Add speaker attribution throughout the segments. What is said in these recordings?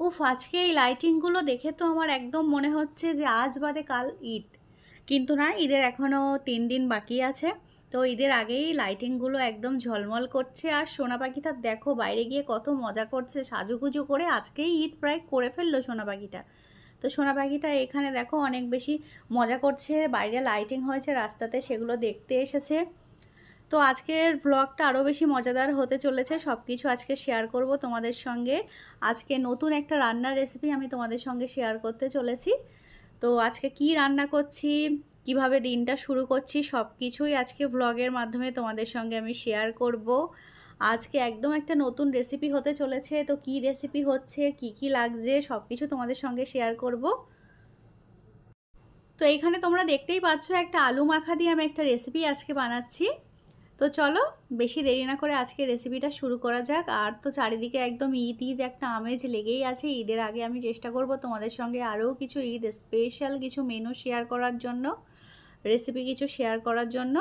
Speaker 1: উফ! আজকে এই লাইটিংগুলো দেখে তো আমার একদম মনে হচ্ছে যে আজ বাদে কাল ঈদ। কিন্তু না, ঈদের এখনও ৩ দিন বাকি আছে। তো ঈদের আগেই লাইটিংগুলো একদম ঝলমল করছে। আর সোনা পাখিটা দেখো বাইরে গিয়ে কত মজা করছে সাজুগুজু করে। আজকেই ঈদ প্রায় করে ফেললো সোনা পাখিটা। তো সোনা পাখিটা এখানে দেখো অনেক বেশি মজা করছে। বাইরে লাইটিং হয়েছে রাস্তাতে, সেগুলো দেখতে এসেছে। তো আজকের ব্লগটা আরও বেশি মজাদার হতে চলেছে। সব কিছু আজকে শেয়ার করব তোমাদের সঙ্গে। আজকে নতুন একটা রান্নার রেসিপি আমি তোমাদের সঙ্গে শেয়ার করতে চলেছি। তো আজকে কি রান্না করছি, কিভাবে দিনটা শুরু করছি, সব কিছুই আজকে ব্লগের মাধ্যমে তোমাদের সঙ্গে আমি শেয়ার করব। আজকে একদম একটা নতুন রেসিপি হতে চলেছে। তো কি রেসিপি হচ্ছে, কি কি লাগছে, সব কিছু তোমাদের সঙ্গে শেয়ার করব। তো এখানে তোমরা দেখতেই পাচ্ছ একটা আলু মাখা দিয়ে আমি একটা রেসিপি আজকে বানাচ্ছি। তো চলো বেশি দেরি না করে আজকে রেসিপিটা শুরু করা যাক। আর তো চারিদিকে একদম ঈদ ঈদ একটা আমেজ লেগেই আছে। ঈদের আগে আমি চেষ্টা করব তোমাদের সঙ্গে আরও কিছু ঈদ স্পেশাল কিছু মেনু শেয়ার করার জন্য, রেসিপি কিছু শেয়ার করার জন্য।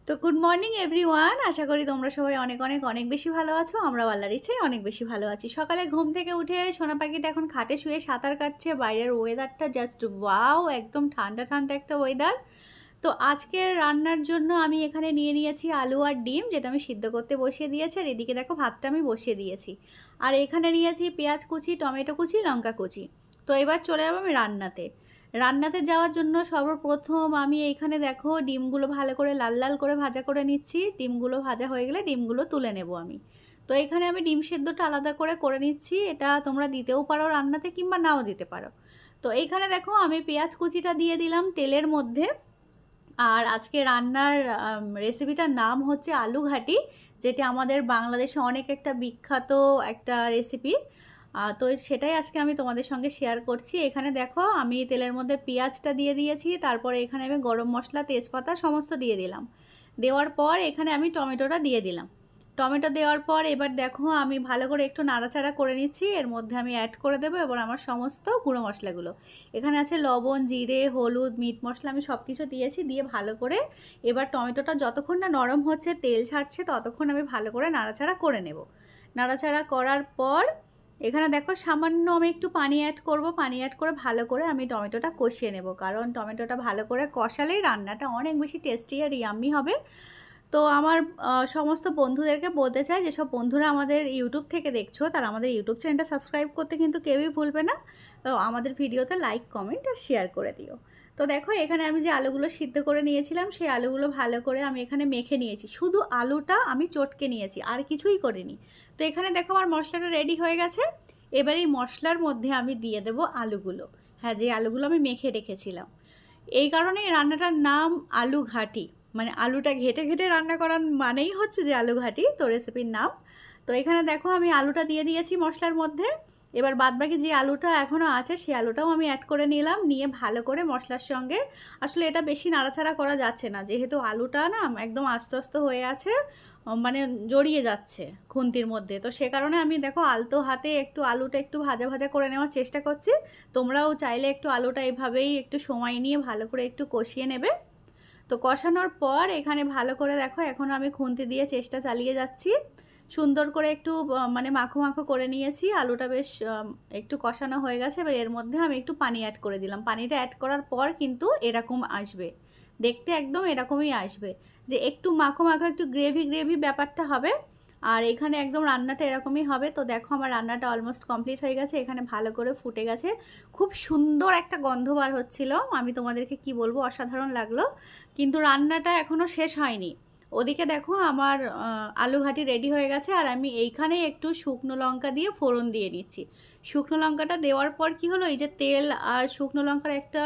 Speaker 1: তো গুড মর্নিং এভরিওয়ান, আশা করি তোমরা সবাই অনেক অনেক অনেক বেশি ভালো আছো। আমরা আল্লাহর ইচ্ছায় অনেক বেশি ভালো আছি। সকালে ঘুম থেকে উঠে সোনা পাখিটা এখন খাটে শুয়ে সাঁতার কাটছে। বাইরের ওয়েদারটা জাস্ট ওয়াও, একদম ঠান্ডা ঠান্ডা একটা ওয়েদার। তো আজকের রান্নার জন্য আমি এখানে নিয়ে নিয়েছি আলু আর ডিম, যেটা আমি সিদ্ধ করতে বসিয়ে দিয়েছি। আর এদিকে দেখো ভাতটা আমি বসিয়ে দিয়েছি। আর এখানে নিয়েছি পেঁয়াজ কুচি, টমেটো কুচি, লঙ্কা কুচি। তো এবার চলে যাবো আমি রান্নাতে যাওয়ার জন্য সর্বপ্রথম আমি এইখানে দেখো ডিমগুলো ভালো করে লাল লাল করে ভাজা করে নিচ্ছি। ডিমগুলো ভাজা হয়ে গেলে ডিমগুলো তুলে নেব আমি। তো এখানে আমি ডিম সেদ্ধটা আলাদা করে নিচ্ছি। এটা তোমরা দিতেও পারো রান্নাতে, কিংবা নাও দিতে পারো। তো এইখানে দেখো আমি পেঁয়াজ কুচিটা দিয়ে দিলাম তেলের মধ্যে। আর আজকে রান্নার রেসিপিটার নাম হচ্ছে আলু ঘাটি, যেটা আমাদের বাংলাদেশে অনেক একটা বিখ্যাত একটা রেসিপি। তো সেটাই আজকে আমি তোমাদের সঙ্গে শেয়ার করছি। এখানে দেখো আমি তেলের মধ্যে পেঁয়াজটা দিয়ে দিয়েছি, তারপরে এখানে আমি গরম মশলা, তেজপাতা সমস্ত দিয়ে দিলাম। দেওয়ার পর এখানে আমি টমেটোটা দিয়ে দিলাম। টমেটো দেওয়ার পর এবার দেখো আমি ভালো করে একটু নাড়াচাড়া করে নিচ্ছি। এর মধ্যে আমি অ্যাড করে দেবো এবার আমার সমস্ত গুঁড়ো মশলাগুলো। এখানে আছে লবণ, জিরে, হলুদ, মিট মশলা, আমি সব কিছু দিয়েছি। দিয়ে ভালো করে এবার টমেটোটা যতক্ষণ না নরম হচ্ছে, তেল ছাড়ছে, ততক্ষণ আমি ভালো করে নাড়াচাড়া করে নেব। নাড়াচাড়া করার পর এখানে দেখো সামান্য আমি একটু পানি অ্যাড করব। পানি অ্যাড করে ভালো করে আমি টমেটোটা কষিয়ে নেব, কারণ টমেটোটা ভালো করে কষালেই রান্নাটা অনেক বেশি টেস্টি আর ইয়াম্মি হবে। তো আমার সমস্ত বন্ধুদেরকে বলতে চাই, যেসব বন্ধুরা আমাদের ইউটিউব থেকে দেখছো তারা আমাদের ইউটিউব চ্যানেলটা সাবস্ক্রাইব করতে কিন্তু কেউই ভুলবে না। তো আমাদের ভিডিওতে লাইক, কমেন্ট আর শেয়ার করে দিও। তো দেখো এখানে আমি যে আলুগুলো সিদ্ধ করে নিয়েছিলাম, সেই আলুগুলো ভালো করে আমি এখানে মেখে নিয়েছি। শুধু আলুটা আমি চটকে নিয়েছি, আর কিছুই করিনি। তো এখানে দেখো আমার মশলাটা রেডি হয়ে গেছে। এবার এই মশলার মধ্যে আমি দিয়ে দেবো আলুগুলো। হ্যাঁ, যে আলুগুলো আমি মেখে রেখেছিলাম। এই কারণেই রান্নাটার নাম আলু ঘাটি, মানে আলুটা ঘেটে ঘেটে রান্না করার মানেই হচ্ছে যে আলু ঘাটি, তো রেসিপির নাম। তো এখানে দেখো আমি আলুটা দিয়ে দিয়েছি মশলার মধ্যে। এবার বাদবাকি যে আলুটা এখনও আছে সেই আলুটাও আমি অ্যাড করে নিলাম। নিয়ে ভালো করে মশলার সঙ্গে, আসলে এটা বেশি নাড়াচাড়া করা যাচ্ছে না, যেহেতু আলুটা না একদম আস্তে আস্তে হয়ে আছে, মানে জড়িয়ে যাচ্ছে খুন্তির মধ্যে। তো সে কারণে আমি দেখো আলতো হাতে একটু আলুটা একটু ভাজা ভাজা করে নেওয়ার চেষ্টা করছি। তোমরাও চাইলে একটু আলুটা এভাবেই একটু সময় নিয়ে ভালো করে একটু কষিয়ে নেবে। তো কষানোর পর এখানে ভালো করে দেখো এখন আমি খুন্তি দিয়ে চেষ্টা চালিয়ে যাচ্ছি। সুন্দর করে একটু মানে মাখো মাখো করে নিয়েছি। আলুটা বেশ একটু কষানো হয়ে গেছে। এবার এর মধ্যে আমি একটু পানি অ্যাড করে দিলাম। পানিটা অ্যাড করার পর কিন্তু এরকম আসবে, দেখতে একদম এরকমই আসবে, যে একটু মাখো মাখো একটু গ্রেভি গ্রেভি ব্যাপারটা হবে। আর এখানে একদম রান্নাটা এরকমই হবে। তো দেখো আমার রান্নাটা অলমোস্ট কমপ্লিট হয়ে গেছে। এখানে ভালো করে ফুটে গেছে, খুব সুন্দর একটা গন্ধ বার হচ্ছিল। আমি তোমাদেরকে কি বলবো, অসাধারণ লাগলো। কিন্তু রান্নাটা এখনও শেষ হয়নি। ওদিকে দেখো আমার আলু ঘাটি রেডি হয়ে গেছে। আর আমি এইখানে একটু শুকনো লঙ্কা দিয়ে ফোড়ন দিয়ে নিচ্ছি। শুকনো লঙ্কাটা দেওয়ার পর কি হলো, এই যে তেল আর শুকনো লঙ্কার একটা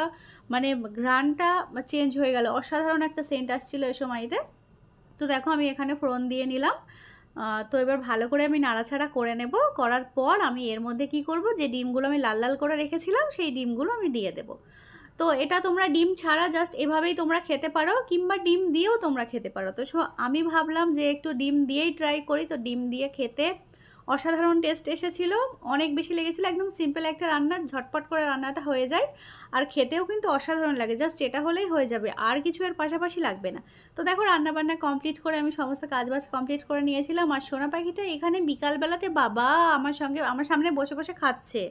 Speaker 1: মানে ঘ্রাণটা চেঞ্জ হয়ে গেল, অসাধারণ একটা সেন্ট আসছিল এই সময়তে। তো দেখো আমি এখানে ফোড়ন দিয়ে নিলাম। তো এবার ভালো করে আমি নাড়াচাড়া করে নেব। করার পর আমি এর মধ্যে কি করব, যে ডিমগুলো আমি লাল লাল করে রেখেছিলাম সেই ডিমগুলো আমি দিয়ে দেব। তো এটা তোমরা ডিম ছাড়া জাস্ট এভাবেই তোমরা খেতে পারো, কিংবা ডিম দিয়েও তোমরা খেতে পারো। তো আমি ভাবলাম যে একটু ডিম দিয়েই ট্রাই করি। তো ডিম দিয়ে খেতে অসাধারণ টেস্ট এসেছিল, অনেক বেশি লেগেছিল। একদম সিম্পল একটা রান্না, ঝটপট করে রান্নাটা হয়ে যায় আর খেতেও কিন্তু অসাধারণ লাগে। জাস্ট এটা হলেই হয়ে যাবে, আর কিছু এর পাশাপাশি লাগবে না। তো দেখো রান্নাবান্না কমপ্লিট করে আমি সমস্ত কাজবাজ কমপ্লিট করে নিয়েছিলাম। আর সোনা পাখিটা এখানে বিকালবেলাতে বাবা আমার সামনে বসে বসে খাচ্ছে।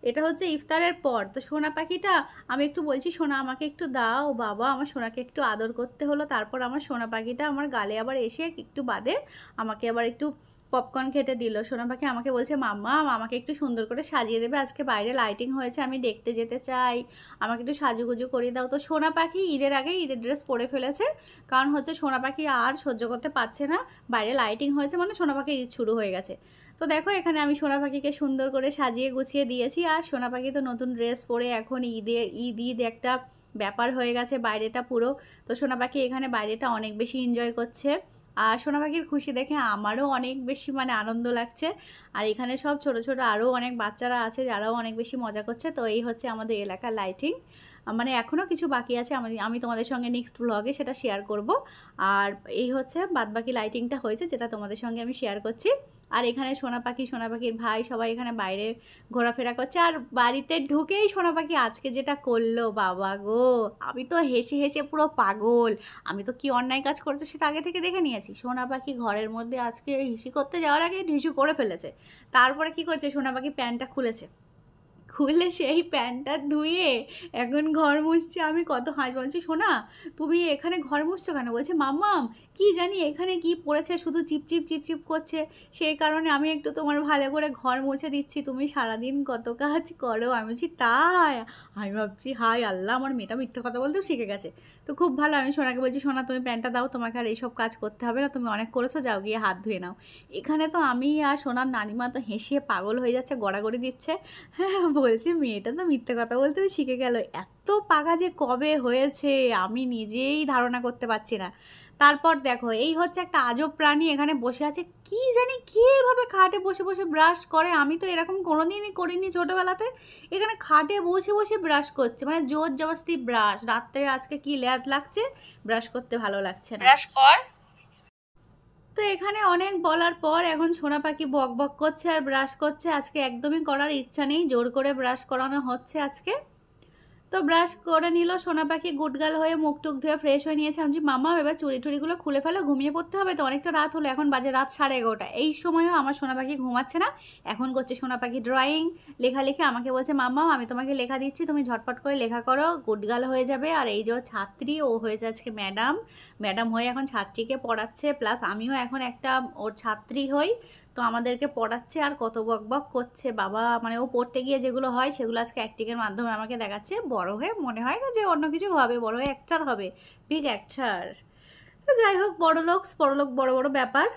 Speaker 1: এটা হচ্ছে ইফতারের পর। তো সোনা পাখিটা আমি একটু বলছি, সোনা আমাকে একটু দাও বাবা, আমার সোনাকে একটু আদর করতে হলো। তারপর আমার সোনা পাখিটা আমার গালে আবার এসে একটু বাদে আমাকে আবার একটু পপকর্ন খেতে দিল। সোনা পাখি আমাকে বলছে মাম্মা আমাকে একটু সুন্দর করে সাজিয়ে দেবে, আজকে বাইরে লাইটিং হয়েছে, আমি দেখতে যেতে চাই, আমাকে একটু সাজুগুজু করিয়ে দাও। তো সোনা পাখি ঈদের আগে ঈদের ড্রেস পরে ফেলেছে, কারণ হচ্ছে সোনা পাখি আর সহ্য করতে পারছে না, বাইরে লাইটিং হয়েছে মানে সোনা পাখি ঈদ শুরু হয়ে গেছে। তো দেখো এখানে আমি সোনা পাখিকে সুন্দর করে সাজিয়ে গুছিয়ে দিয়েছি। আর সোনা পাখি তো নতুন ড্রেস পরে এখন ঈদ একটা ব্যাপার হয়ে গেছে বাইরেটা পুরো। তো সোনা পাখি এখানে বাইরেটা অনেক বেশি এনজয় করছে। আর সোনা পাখির খুশি দেখে আমারও অনেক বেশি মানে আনন্দ লাগছে। আর এখানে সব ছোট ছোট আরও অনেক বাচ্চারা আছে যারাও অনেক বেশি মজা করছে। তো এই হচ্ছে আমাদের এলাকার লাইটিং, মানে এখনও কিছু বাকি আছে, আমি তোমাদের সঙ্গে নেক্সট ব্লগে সেটা শেয়ার করব। আর এই হচ্ছে বাদবাকি লাইটিংটা হয়েছে যেটা তোমাদের সঙ্গে আমি শেয়ার করছি। আর এখানে সোনা পাখির ভাই সবাই এখানে বাইরে ঘোরাফেরা করছে। আর বাড়িতে ঢুকেই সোনা পাখি আজকে যেটা করলো বাবা গো, আমি তো হেসে হেসে পুরো পাগল। আমি তো কি অন্যায় কাজ করেছে সেটা আগে থেকে দেখে নিয়েছি। সোনা পাখি ঘরের মধ্যে আজকে হিসি করতে যাওয়ার আগে হিসু করে ফেলেছে। তারপরে কি করেছে, সোনা পাখি প্যান্টটা খুলে সেই প্যান্টটা ধুয়ে এখন ঘর মুছছে। আমি কত বলছি সোনা তুমি এখানে ঘর মুছছো কেন? বলছে মাম্মাম কি জানি এখানে কি পড়েছে, শুধু চিপচিপ চিপচিপ করছে, সেই কারণে আমি একটু তোমার ভালো করে ঘর মুছে দিচ্ছি, তুমি সারাদিন কত কাজ করো। আমি বলছি তাই? আমি ভাবছি হাই আল্লাহ, আমার মেয়েটা মিথ্যে কথা বলতেও শিখে গেছে। তো খুব ভালো। আমি সোনাকে বলছি সোনা তুমি প্যান্টটা দাও, তোমাকে আর এইসব কাজ করতে হবে না, তুমি অনেক করেছো, যাও গিয়ে হাত ধুয়ে নাও। এখানে তো আমি আর সোনার নানিমা তো হেসে পাগল হয়ে যাচ্ছে, গড়াগড়ি দিচ্ছে। হ্যাঁ বলছি মেয়েটা তো মিথ্যে কথা বলতেও শিখে গেল, এত পাকা যে কবে হয়েছে আমি নিজেই ধারণা করতে পারছি না। তারপর দেখো এই হচ্ছে একটা আজব প্রাণী এখানে বসে আছে, কি জানি কীভাবে খাটে বসে বসে ব্রাশ করে, আমি তো এরকম কোনোদিনই করিনি ছোটোবেলাতে। এখানে খাটে বসে বসে ব্রাশ করছে, মানে জোর জবরদস্তি ব্রাশ। রাত্রে আজকে কি ল্যাদ লাগছে, ব্রাশ করতে ভালো লাগছে না, ব্রাশ কর। তো এখানে অনেক বলার পর এখন সোনা পাখি বক বক করছে আর ব্রাশ করছে। আজকে একদমই করার ইচ্ছা নেই, জোর করে ব্রাশ করানো হচ্ছে আজকে। তো ব্রাশ করে নিল সোনা পাখি, গুটগাল হয়ে মুখ টুক ধুয়ে ফ্রেশ হয়ে নিয়েছে। আমি মামা এবার চুড়ি টুড়িগুলো খুলে ফেলো, ঘুমিয়ে পড়তে হবে তো, অনেকটা রাত হলো, এখন বাজে রাত 11:30। এই সময়ও আমার সোনা পাখি ঘুমাচ্ছে না, এখন করছে সোনা পাখি ড্রয়িং, লেখালেখি। আমাকে বলছে মাম্মা আমি তোমাকে লেখা দিচ্ছি, তুমি ঝটপট করে লেখা করো, গুটগাল হয়ে যাবে। আর এই যে ছাত্রী, ও হয়েছে আজকে ম্যাডাম হয়ে এখন ছাত্রীকে পড়াচ্ছে, প্লাস আমিও এখন একটা ওর ছাত্রী হই, তো আমাদেরকে পড়াচ্ছে আর কত বক বক করছে বাবা। মানে ও পড়তে গিয়ে যেগুলো হয় সেগুলো আজকে অ্যাক্টিংয়ের মাধ্যমে আমাকে দেখাচ্ছে। বড় হয়ে মনে হয় না যে অন্য কিছু হবে, বড় হয়ে অ্যাক্টার হবে, বিগ অ্যাক্টার। তো যাই হোক, বড়লোক বড় বড় ব্যাপার।